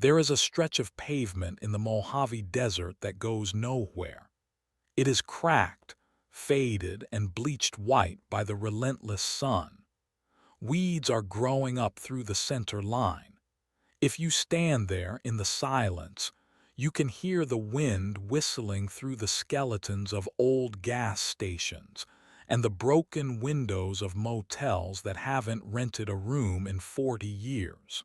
There is a stretch of pavement in the Mojave Desert that goes nowhere. It is cracked, faded, and bleached white by the relentless sun. Weeds are growing up through the center line. If you stand there in the silence, you can hear the wind whistling through the skeletons of old gas stations and the broken windows of motels that haven't rented a room in 40 years.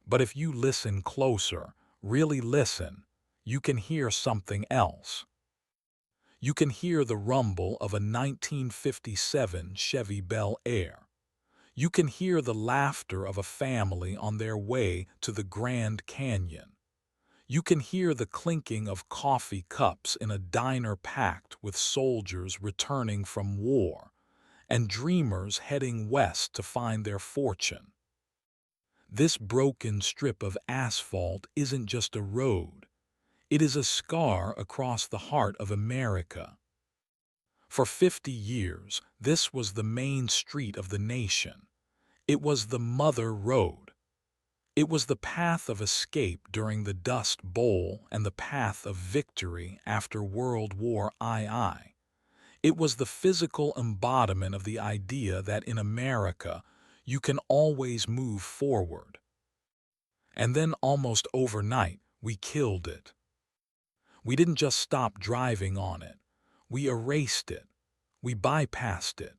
But if you listen closer, really listen, you can hear something else. You can hear the rumble of a 1957 Chevy Bel Air. You can hear the laughter of a family on their way to the Grand Canyon. You can hear the clinking of coffee cups in a diner packed with soldiers returning from war and dreamers heading west to find their fortune. This broken strip of asphalt isn't just a road. It is a scar across the heart of America. For 50 years, this was the main street of the nation. It was the Mother Road. It was the path of escape during the Dust Bowl and the path of victory after World War II. It was the physical embodiment of the idea that in America, you can always move forward. And then almost overnight, we killed it. We didn't just stop driving on it. We erased it. We bypassed it.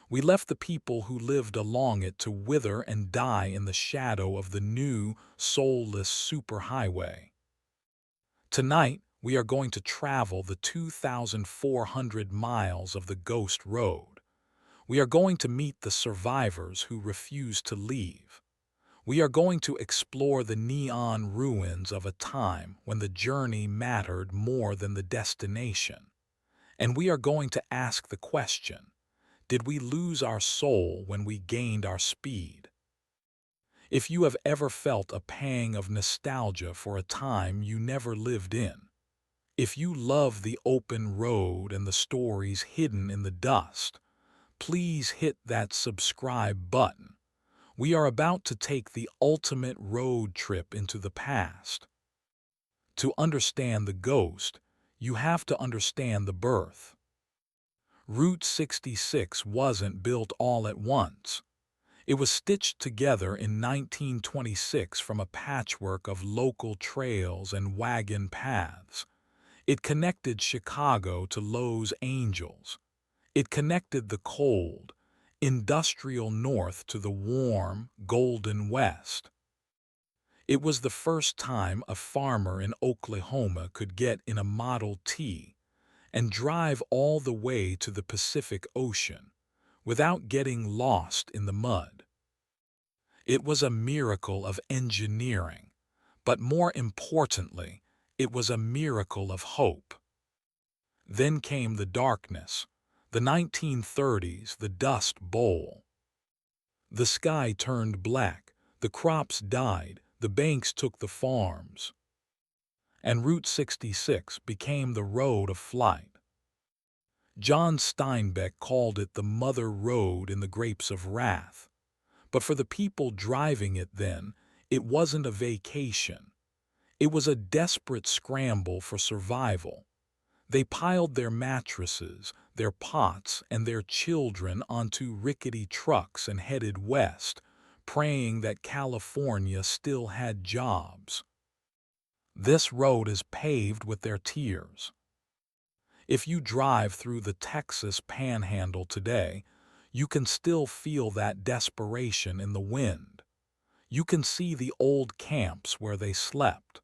We left the people who lived along it to wither and die in the shadow of the new, soulless superhighway. Tonight, we are going to travel the 2,400 miles of the Ghost Road. We are going to meet the survivors who refuse to leave. We are going to explore the neon ruins of a time when the journey mattered more than the destination. And we are going to ask the question, did we lose our soul when we gained our speed? If you have ever felt a pang of nostalgia for a time you never lived in, if you love the open road and the stories hidden in the dust, please hit that subscribe button. We are about to take the ultimate road trip into the past. To understand the ghost, you have to understand the birth. Route 66 wasn't built all at once. It was stitched together in 1926 from a patchwork of local trails and wagon paths. It connected Chicago to Los Angeles. It connected the cold, industrial North to the warm, golden West. It was the first time a farmer in Oklahoma could get in a Model T and drive all the way to the Pacific Ocean without getting lost in the mud. It was a miracle of engineering, but more importantly, it was a miracle of hope. Then came the darkness, the 1930s, the Dust Bowl. The sky turned black, the crops died, the banks took the farms, and Route 66 became the road of flight. John Steinbeck called it the Mother Road in The Grapes of Wrath. But for the people driving it then, it wasn't a vacation. It was a desperate scramble for survival. They piled their mattresses, their pots, and their children onto rickety trucks and headed west, praying that California still had jobs. This road is paved with their tears. If you drive through the Texas Panhandle today, you can still feel that desperation in the wind. You can see the old camps where they slept.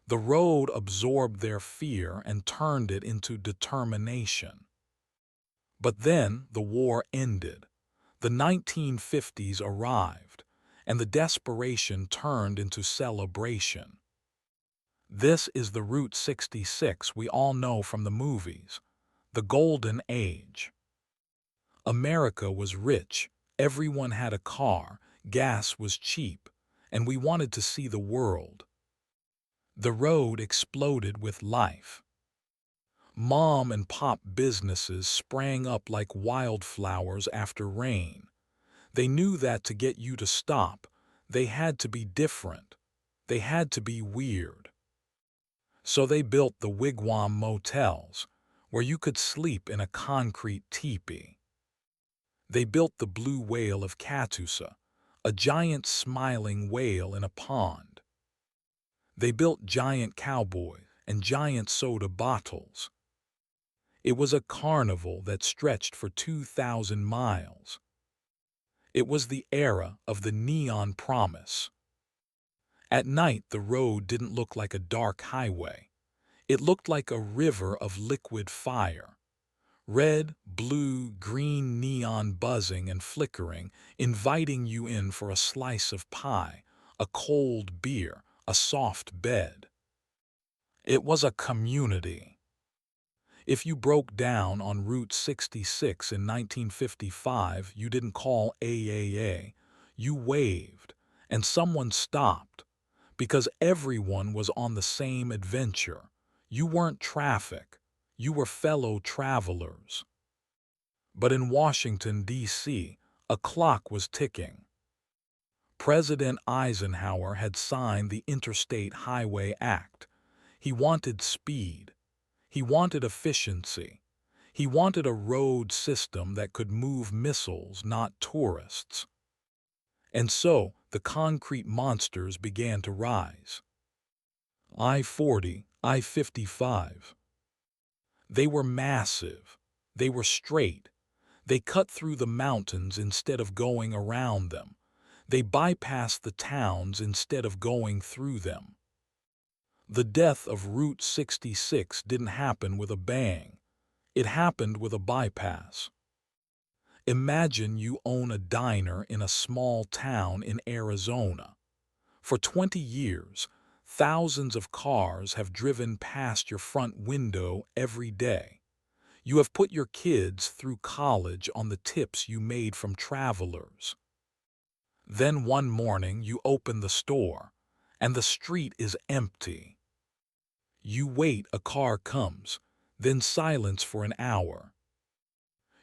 The road absorbed their fear and turned it into determination. But then the war ended. The 1950s arrived, and the desperation turned into celebration. This is the Route 66 we all know from the movies, the Golden Age. America was rich, everyone had a car, gas was cheap, and we wanted to see the world. The road exploded with life. Mom and pop businesses sprang up like wildflowers after rain. They knew that to get you to stop, they had to be different. They had to be weird. So they built the wigwam motels, where you could sleep in a concrete teepee. They built the blue whale of Catoosa, a giant smiling whale in a pond. They built giant cowboys and giant soda bottles. It was a carnival that stretched for 2,000 miles. It was the era of the neon promise. At night, the road didn't look like a dark highway. It looked like a river of liquid fire. Red, blue, green neon buzzing and flickering, inviting you in for a slice of pie, a cold beer, a soft bed. It was a community. If you broke down on Route 66 in 1955, you didn't call AAA, you waved, and someone stopped, because everyone was on the same adventure. You weren't traffic, you were fellow travelers. But in Washington, D.C., a clock was ticking. President Eisenhower had signed the Interstate Highway Act. He wanted speed. He wanted efficiency. He wanted a road system that could move missiles, not tourists. And so the concrete monsters began to rise. I-40, I-55. They were massive. They were straight. They cut through the mountains instead of going around them. They bypassed the towns instead of going through them. The death of Route 66 didn't happen with a bang. It happened with a bypass. Imagine you own a diner in a small town in Arizona. For 20 years, thousands of cars have driven past your front window every day. You have put your kids through college on the tips you made from travelers. Then one morning you open the store, and the street is empty. You wait, a car comes, then silence for an hour.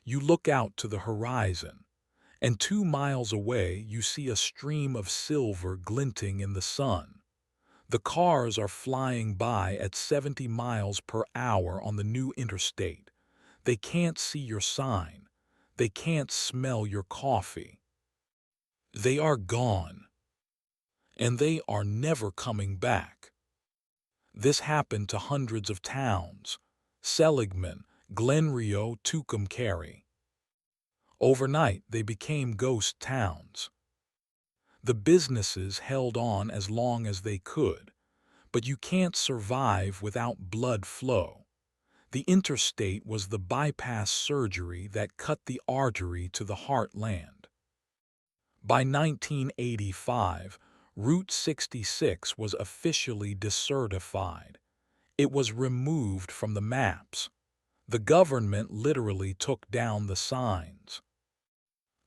You look out to the horizon, and 2 miles away you see a stream of silver glinting in the sun. The cars are flying by at 70 miles per hour on the new interstate. They can't see your sign. They can't smell your coffee. They are gone. And they are never coming back. This happened to hundreds of towns: Seligman, Glen Rio, Tucumcari. Overnight, they became ghost towns. The businesses held on as long as they could, but you can't survive without blood flow. The interstate was the bypass surgery that cut the artery to the heartland. By 1985, Route 66 was officially decertified. It was removed from the maps. The government literally took down the signs.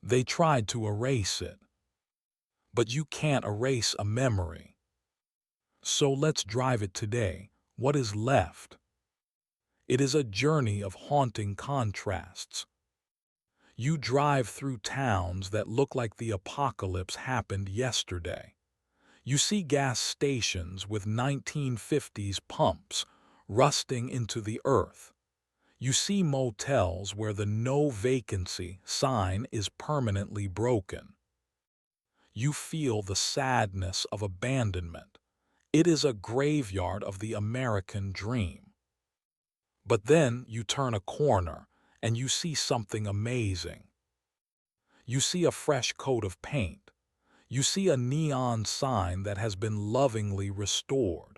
They tried to erase it. But you can't erase a memory. So let's drive it today. What is left? It is a journey of haunting contrasts. You drive through towns that look like the apocalypse happened yesterday. You see gas stations with 1950s pumps rusting into the earth. You see motels where the no vacancy sign is permanently broken. You feel the sadness of abandonment. It is a graveyard of the American dream. But then you turn a corner and you see something amazing. You see a fresh coat of paint. You see a neon sign that has been lovingly restored.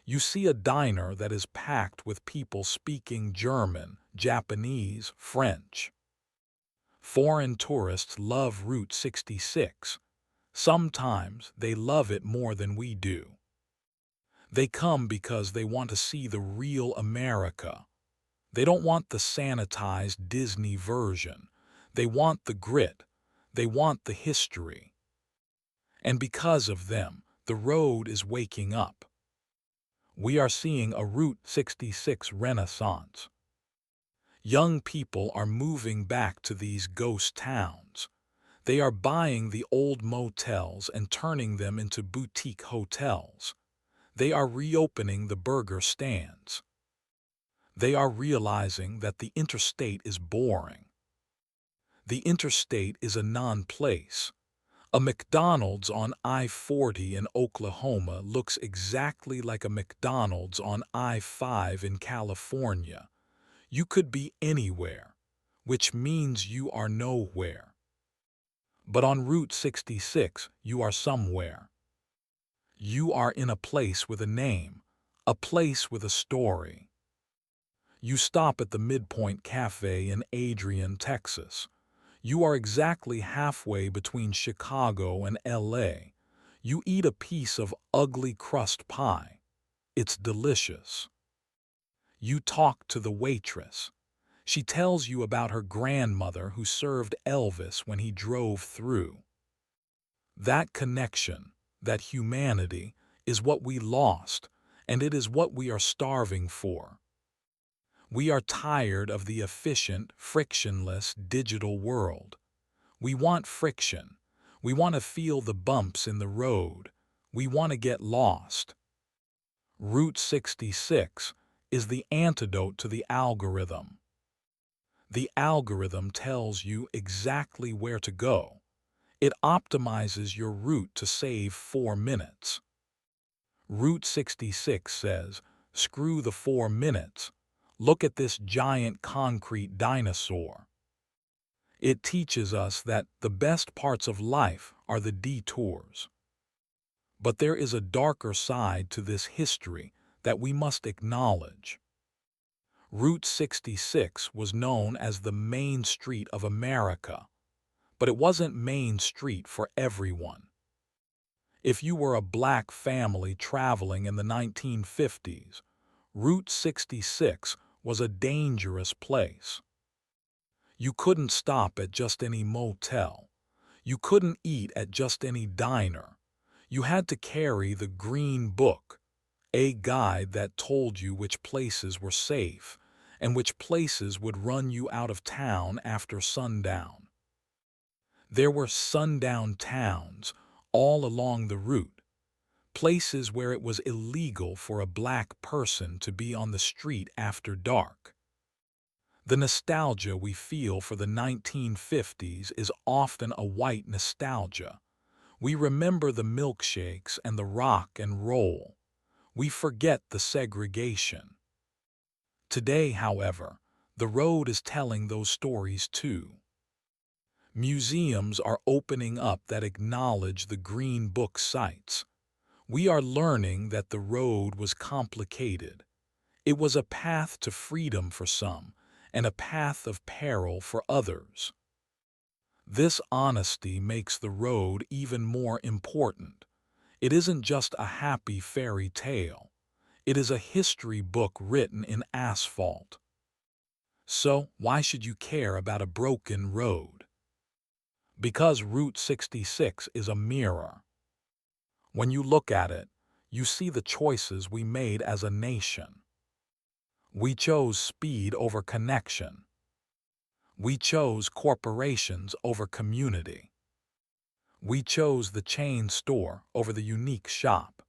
You see a diner that is packed with people speaking German, Japanese, French. Foreign tourists love Route 66. Sometimes they love it more than we do. They come because they want to see the real America. They don't want the sanitized Disney version. They want the grit. They want the history. And because of them, the road is waking up. We are seeing a Route 66 renaissance. Young people are moving back to these ghost towns. They are buying the old motels and turning them into boutique hotels. They are reopening the burger stands. They are realizing that the interstate is boring. The interstate is a non-place. A McDonald's on I-40 in Oklahoma looks exactly like a McDonald's on I-5 in California. You could be anywhere, which means you are nowhere. But on Route 66, you are somewhere. You are in a place with a name, a place with a story. You stop at the Midpoint Cafe in Adrian, Texas. You are exactly halfway between Chicago and LA. You eat a piece of ugly crust pie. It's delicious. You talk to the waitress. She tells you about her grandmother who served Elvis when he drove through. That connection, that humanity, is what we lost, and it is what we are starving for. We are tired of the efficient, frictionless digital world. We want friction. We want to feel the bumps in the road. We want to get lost. Route 66 is the antidote to the algorithm. The algorithm tells you exactly where to go. It optimizes your route to save 4 minutes. Route 66 says, screw the 4 minutes. Look at this giant concrete dinosaur. It teaches us that the best parts of life are the detours. But there is a darker side to this history that we must acknowledge. Route 66 was known as the Main Street of America, but it wasn't Main Street for everyone. If you were a black family traveling in the 1950s, Route 66 was a dangerous place. You couldn't stop at just any motel. You couldn't eat at just any diner. You had to carry the Green Book, a guide that told you which places were safe and which places would run you out of town after sundown. There were sundown towns all along the route, places where it was illegal for a black person to be on the street after dark. The nostalgia we feel for the 1950s is often a white nostalgia. We remember the milkshakes and the rock and roll. We forget the segregation. Today, however, the road is telling those stories too. Museums are opening up that acknowledge the Green Book sites. We are learning that the road was complicated. It was a path to freedom for some, and a path of peril for others. This honesty makes the road even more important. It isn't just a happy fairy tale. It is a history book written in asphalt. So, why should you care about a broken road? Because Route 66 is a mirror. When you look at it, you see the choices we made as a nation. We chose speed over connection. We chose corporations over community. We chose the chain store over the unique shop.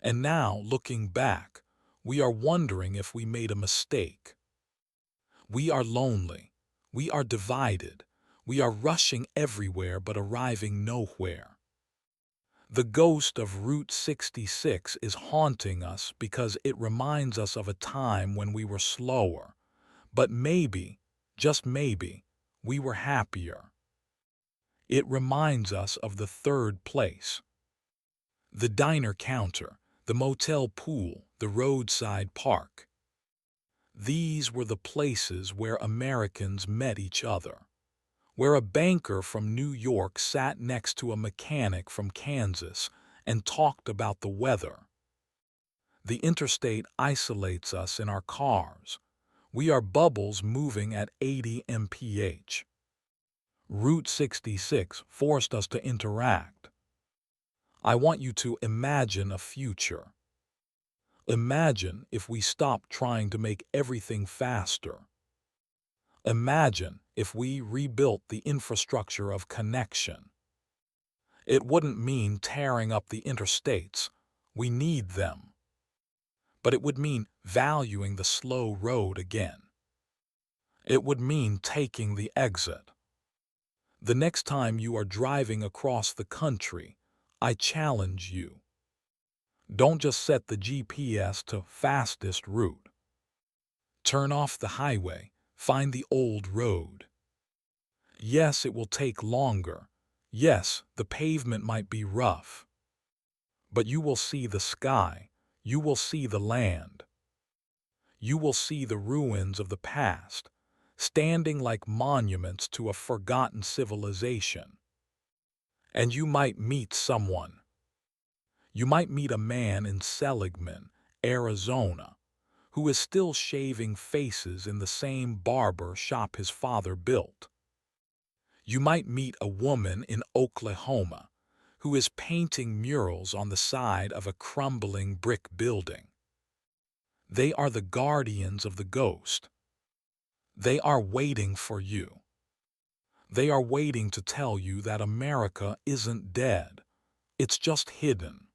And now, looking back, we are wondering if we made a mistake. We are lonely. We are divided. We are rushing everywhere but arriving nowhere. The ghost of Route 66 is haunting us because it reminds us of a time when we were slower, but maybe, just maybe, we were happier. It reminds us of the third place. The diner counter, the motel pool, the roadside park. These were the places where Americans met each other, where a banker from New York sat next to a mechanic from Kansas and talked about the weather. The interstate isolates us in our cars. We are bubbles moving at 80 mph. Route 66 forced us to interact. I want you to imagine a future. Imagine if we stopped trying to make everything faster. Imagine if we rebuilt the infrastructure of connection. It wouldn't mean tearing up the interstates. We need them. But it would mean valuing the slow road again. It would mean taking the exit. The next time you are driving across the country, I challenge you. Don't just set the GPS to fastest route. Turn off the highway, find the old road. Yes, it will take longer. Yes, the pavement might be rough. But you will see the sky. You will see the land. You will see the ruins of the past, standing like monuments to a forgotten civilization. And you might meet someone. You might meet a man in Seligman, Arizona, who is still shaving faces in the same barber shop his father built. You might meet a woman in Oklahoma who is painting murals on the side of a crumbling brick building. They are the guardians of the ghost. They are waiting for you. They are waiting to tell you that America isn't dead. It's just hidden.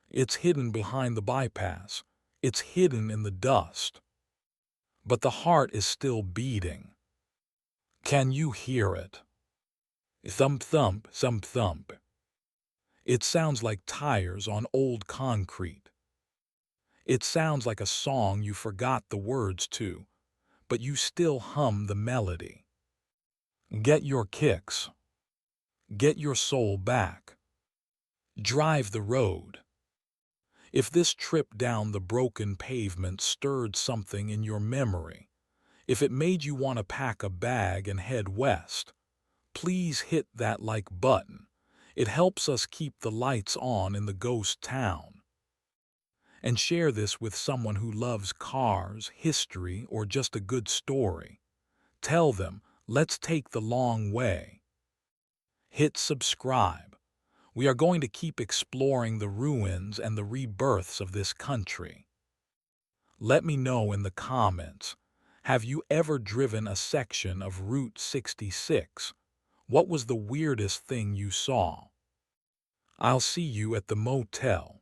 It's hidden behind the bypass. It's hidden in the dust. But the heart is still beating. Can you hear it? Thump, thump, thump, thump. It sounds like tires on old concrete. It sounds like a song you forgot the words to, but you still hum the melody. Get your kicks. Get your soul back. Drive the road. If this trip down the broken pavement stirred something in your memory, if it made you want to pack a bag and head west, please hit that like button. It helps us keep the lights on in the ghost town. And share this with someone who loves cars, history, or just a good story. Tell them, let's take the long way. Hit subscribe. We are going to keep exploring the ruins and the rebirths of this country. Let me know in the comments, have you ever driven a section of Route 66? What was the weirdest thing you saw? I'll see you at the motel.